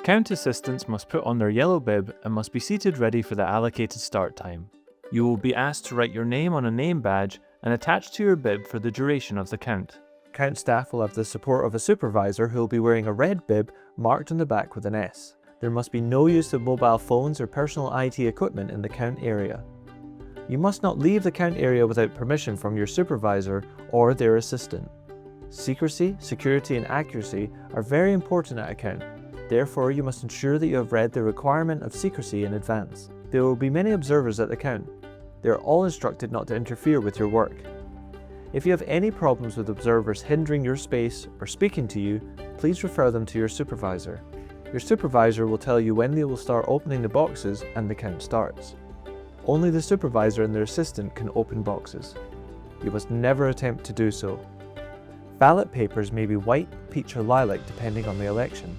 Count assistants must put on their yellow bib and must be seated ready for the allocated start time. You will be asked to write your name on a name badge and attach to your bib for the duration of the count. Count staff will have the support of a supervisor who will be wearing a red bib marked on the back with an S. There must be no use of mobile phones or personal IT equipment in the count area. You must not leave the count area without permission from your supervisor or their assistant. Secrecy, security and accuracy are very important at a count. Therefore, you must ensure that you have read the requirement of secrecy in advance. There will be many observers at the count. They are all instructed not to interfere with your work. If you have any problems with observers hindering your space or speaking to you, please refer them to your supervisor. Your supervisor will tell you when they will start opening the boxes and the count starts. Only the supervisor and their assistant can open boxes. You must never attempt to do so. Ballot papers may be white, peach or lilac depending on the election.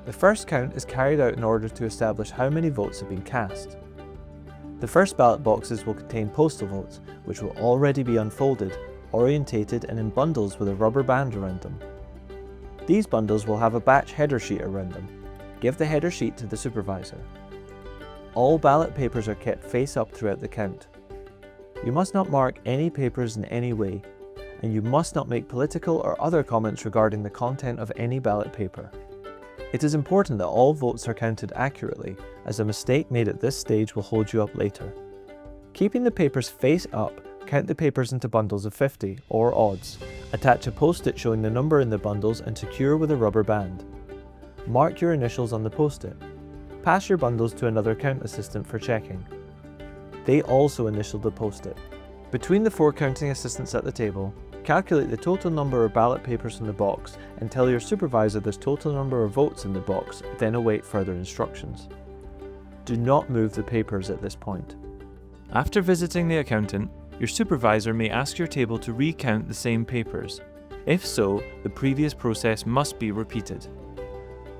The first count is carried out in order to establish how many votes have been cast. The first ballot boxes will contain postal votes, which will already be unfolded, orientated and in bundles with a rubber band around them. These bundles will have a batch header sheet around them. Give the header sheet to the supervisor. All ballot papers are kept face up throughout the count. You must not mark any papers in any way, and you must not make political or other comments regarding the content of any ballot paper. It is important that all votes are counted accurately, as a mistake made at this stage will hold you up later. Keeping the papers face up, count the papers into bundles of 50, or odds. Attach a post-it showing the number in the bundles and secure with a rubber band. Mark your initials on the post-it. Pass your bundles to another count assistant for checking. They also initial the post-it. Between the 4 counting assistants at the table, calculate the total number of ballot papers in the box and tell your supervisor the total number of votes in the box, then await further instructions. Do not move the papers at this point. After visiting the accountant, your supervisor may ask your table to recount the same papers. If so, the previous process must be repeated.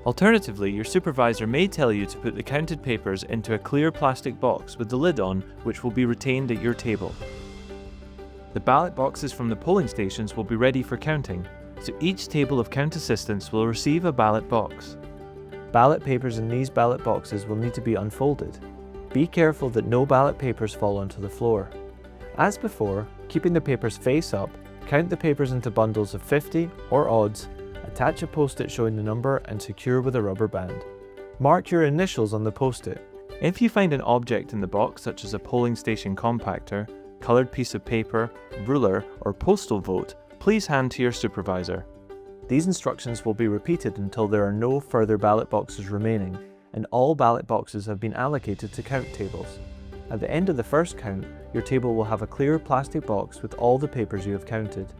Alternatively, your supervisor may tell you to put the counted papers into a clear plastic box with the lid on, which will be retained at your table. The ballot boxes from the polling stations will be ready for counting, so each table of count assistants will receive a ballot box. Ballot papers in these ballot boxes will need to be unfolded. Be careful that no ballot papers fall onto the floor. As before, keeping the papers face up, count the papers into bundles of 50 or odds, attach a post-it showing the number and secure with a rubber band. Mark your initials on the post-it. If you find an object in the box such as a polling station compactor, coloured piece of paper, ruler or postal vote, please hand to your supervisor. These instructions will be repeated until there are no further ballot boxes remaining and all ballot boxes have been allocated to count tables. At the end of the first count, your table will have a clear plastic box with all the papers you have counted.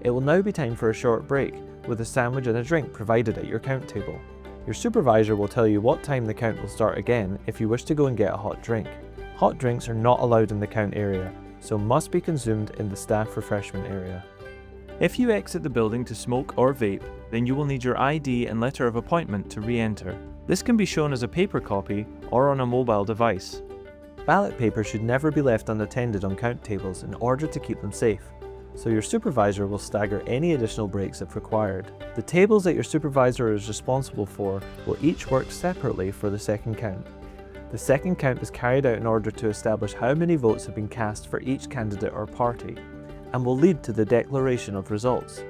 It will now be time for a short break, with a sandwich and a drink provided at your count table. Your supervisor will tell you what time the count will start again if you wish to go and get a hot drink. Hot drinks are not allowed in the count area, so must be consumed in the staff refreshment area. If you exit the building to smoke or vape, then you will need your ID and letter of appointment to re-enter. This can be shown as a paper copy or on a mobile device. Ballot paper should never be left unattended on count tables in order to keep them safe, so your supervisor will stagger any additional breaks if required. The tables that your supervisor is responsible for will each work separately for the second count. The second count is carried out in order to establish how many votes have been cast for each candidate or party, and will lead to the declaration of results.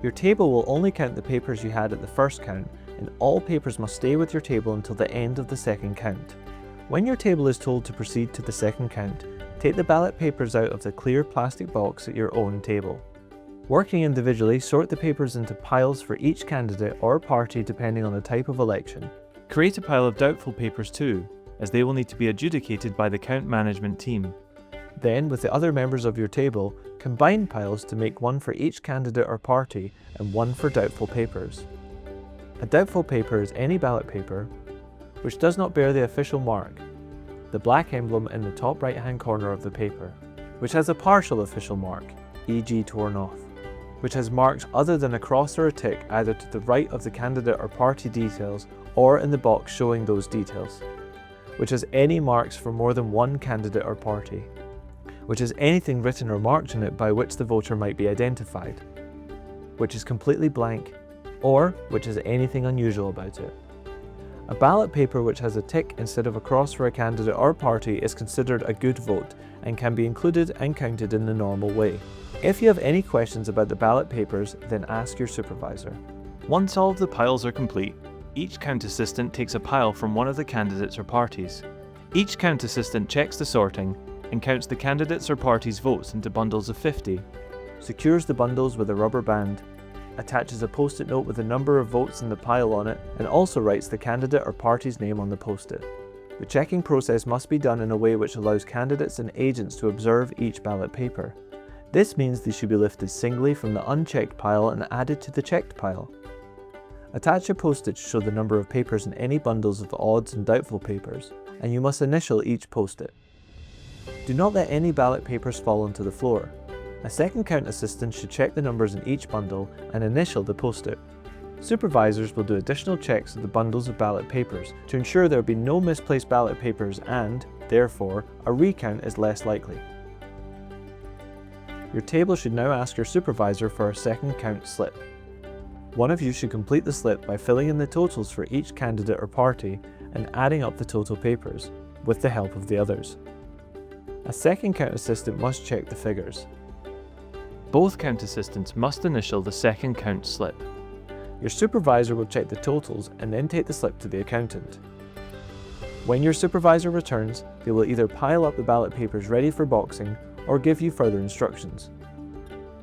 Your table will only count the papers you had at the first count, and all papers must stay with your table until the end of the second count. When your table is told to proceed to the second count, take the ballot papers out of the clear plastic box at your own table. Working individually, sort the papers into piles for each candidate or party depending on the type of election. Create a pile of doubtful papers too, as they will need to be adjudicated by the count management team. Then, with the other members of your table, combine piles to make one for each candidate or party and one for doubtful papers. A doubtful paper is any ballot paper which does not bear the official mark, the black emblem in the top right hand corner of the paper, which has a partial official mark, e.g. torn off, which has marks other than a cross or a tick either to the right of the candidate or party details or in the box showing those details, which has any marks for more than one candidate or party, which has anything written or marked in it by which the voter might be identified, which is completely blank, or which has anything unusual about it. A ballot paper which has a tick instead of a cross for a candidate or party is considered a good vote and can be included and counted in the normal way. If you have any questions about the ballot papers, then ask your supervisor. Once all of the piles are complete, each count assistant takes a pile from one of the candidates or parties. Each count assistant checks the sorting and counts the candidates or parties' votes into bundles of 50. Secures the bundles with a rubber band, attaches a post-it note with the number of votes in the pile on it, and also writes the candidate or party's name on the post-it. The checking process must be done in a way which allows candidates and agents to observe each ballot paper. This means they should be lifted singly from the unchecked pile and added to the checked pile. Attach a post-it to show the number of papers in any bundles of odds and doubtful papers, and you must initial each post-it. Do not let any ballot papers fall onto the floor. A second count assistant should check the numbers in each bundle and initial the post-it. Supervisors will do additional checks of the bundles of ballot papers to ensure there will be no misplaced ballot papers and, therefore, a recount is less likely. Your table should now ask your supervisor for a second count slip. One of you should complete the slip by filling in the totals for each candidate or party and adding up the total papers, with the help of the others. A second count assistant must check the figures. Both count assistants must initial the second count slip. Your supervisor will check the totals and then take the slip to the accountant. When your supervisor returns, they will either pile up the ballot papers ready for boxing or give you further instructions.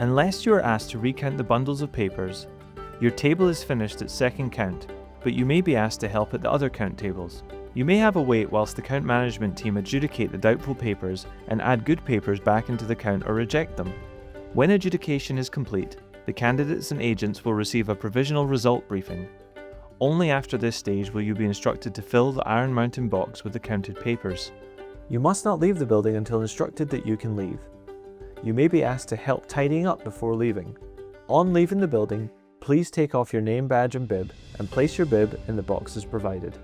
Unless you are asked to recount the bundles of papers, your table is finished at second count, but you may be asked to help at the other count tables. You may have a wait whilst the count management team adjudicate the doubtful papers and add good papers back into the count or reject them. When adjudication is complete, the candidates and agents will receive a provisional result briefing. Only after this stage will you be instructed to fill the Iron Mountain box with the counted papers. You must not leave the building until instructed that you can leave. You may be asked to help tidying up before leaving. On leaving the building, please take off your name badge and bib and place your bib in the boxes provided.